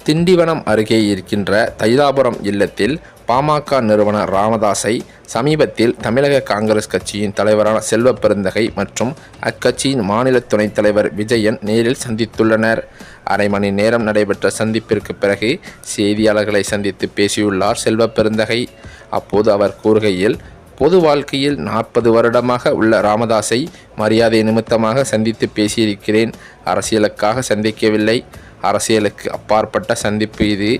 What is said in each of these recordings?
திண்டிவனம் அருகே இருக்கின்ற தைலாபுரம் இல்லத்தில் பாமக நிறுவனர் ராமதாஸை சமீபத்தில் தமிழக காங்கிரஸ் கட்சியின் தலைவரான செல்வ பெருந்தகை மற்றும் அக்கட்சியின் மாநில துணைத் தலைவர் விஜயன் நேரில் சந்தித்துள்ளனர். அரை மணி நேரம் நடைபெற்ற சந்திப்பிற்கு பிறகு செய்தியாளர்களை சந்தித்து பேசியுள்ளார் செல்வ பெருந்தகை. அப்போது அவர் கூறுகையில், பொது வாழ்க்கையில் 40 வருடமாக உள்ள ராமதாஸை மரியாதை நிமித்தமாக சந்தித்து பேசியிருக்கிறேன். அரசியலுக்காக சந்திக்கவில்லை. அரசியலுக்கு அப்பாற்பட்ட சந்திப்பு இது.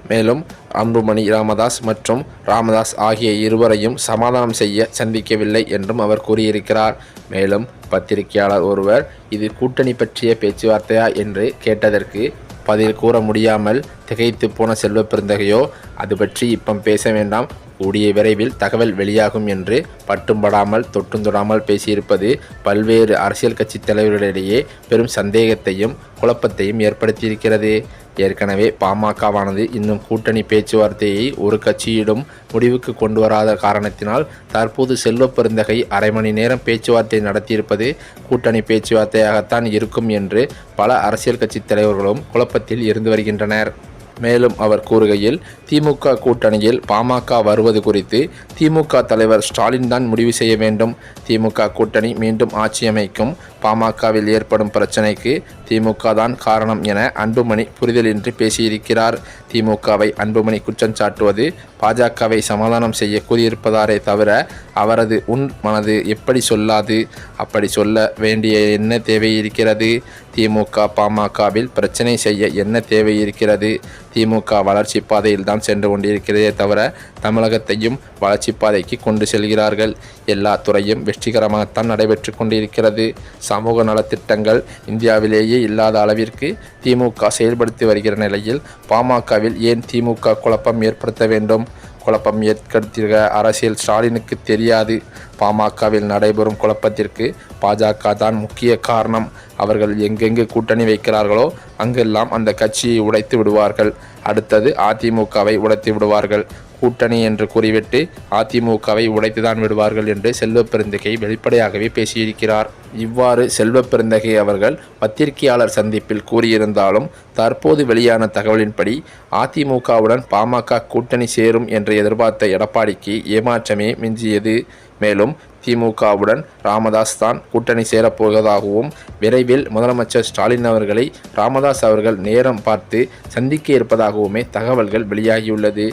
மேலும் அன்புமணி ராமதாஸ் மற்றும் ராமதாஸ் ஆகிய இருவரையும் சமாதானம் செய்ய சந்திக்கவில்லை என்றும் அவர் கூறியிருக்கிறார். மேலும் பத்திரிகையாளர் ஒருவர் இது கூட்டணி பற்றிய பேச்சுவார்த்தையா என்று கேட்டதற்கு பதில் கூற முடியாமல் திகைத்து போன செல்வ பெருந்தகையோ, அது பற்றி இப்போ பேச வேண்டாம், கூடிய விரைவில் தகவல் வெளியாகும் என்று பட்டும்படாமல் தொட்டும் தொடாமல் பேசியிருப்பது பல்வேறு அரசியல் கட்சி தலைவர்களிடையே பெரும் சந்தேகத்தையும் குழப்பத்தையும் ஏற்படுத்தியிருக்கிறது. ஏற்கனவே பாமகவானது இன்னும் கூட்டணி பேச்சுவார்த்தையை ஒரு கட்சியிடம் முடிவுக்கு கொண்டு வராத காரணத்தினால் தற்போது செல்வ பெருந்தகை அரை மணி நேரம் பேச்சுவார்த்தை நடத்தியிருப்பது கூட்டணி பேச்சுவார்த்தையாகத்தான் இருக்கும் என்று பல அரசியல் கட்சி தலைவர்களும் குழப்பத்தில் இருந்து வருகின்றனர். மேலும் அவர் கூறுகையில், திமுக கூட்டணியில் பாமக வருவது குறித்து திமுக தலைவர் ஸ்டாலின் தான் முடிவு செய்ய வேண்டும். திமுக கூட்டணி மீண்டும் ஆட்சி அமைக்கும். பாமகவில் ஏற்படும் பிரச்சனைக்கு திமுக தான் காரணம் என அன்புமணி புரிதலின்றி பேசியிருக்கிறார். திமுகவை அன்புமணி குற்றம் சாட்டுவது பாஜகவை சமாதானம் செய்ய கூறியிருப்பதாரே தவிர அவரது மனது எப்படி சொல்லாது. அப்படி சொல்ல வேண்டிய என்ன தேவை இருக்கிறது? திமுக பாமகவில் பிரச்சனை செய்ய என்ன தேவை இருக்கிறது? திமுக வளர்ச்சி பாதையில் தான் சென்று கொண்டிருக்கிறதே தவிர தமிழகத்தையும் வளர்ச்சி பாதைக்கு கொண்டு செல்கிறார்கள். எல்லா துறையும் வெற்றிகரமாகத்தான் நடைபெற்று கொண்டிருக்கிறது. சமூக நலத்திட்டங்கள் இந்தியாவிலேயே இல்லாத அளவிற்கு திமுக செயல்படுத்தி வருகிற நிலையில் பாமகவில் ஏன் திமுக குழப்பம் ஏற்படுத்த வேண்டும்? குழப்பம் ஏற்படுத்திய அரசியல் ஸ்டாலினுக்கு தெரியாது. பாமகவில் நடைபெறும் குழப்பத்திற்கு பாஜக தான் முக்கிய காரணம். அவர்கள் எங்கெங்கு கூட்டணி வைக்கிறார்களோ அங்கெல்லாம் அந்த கட்சியை உடைத்து விடுவார்கள். அடுத்தது அதிமுகவை உடைத்து விடுவார்கள். கூட்டணி என்று கூறிவிட்டு அதிமுகவை உடைத்துதான் விடுவார்கள் என்று செல்வ பெருந்தகை வெளிப்படையாகவே பேசியிருக்கிறார். இவ்வாறு செல்வ பெருந்தகை அவர்கள் பத்திரிகையாளர் சந்திப்பில் கூறியிருந்தாலும் தற்போது வெளியான தகவலின்படி அதிமுகவுடன் பாமக கூட்டணி சேரும் என்று எதிர்பார்த்த எடப்பாடிக்கு ஏமாற்றமே மிஞ்சியது. மேலும் திமுகவுடன் ராமதாஸ் தான் கூட்டணி சேரப்போவதாகவும் விரைவில் முதலமைச்சர் ஸ்டாலின் அவர்களை ராமதாஸ் அவர்கள் நேரம் பார்த்து சந்திக்க இருப்பதாகவுமே தகவல்கள் வெளியாகியுள்ளது.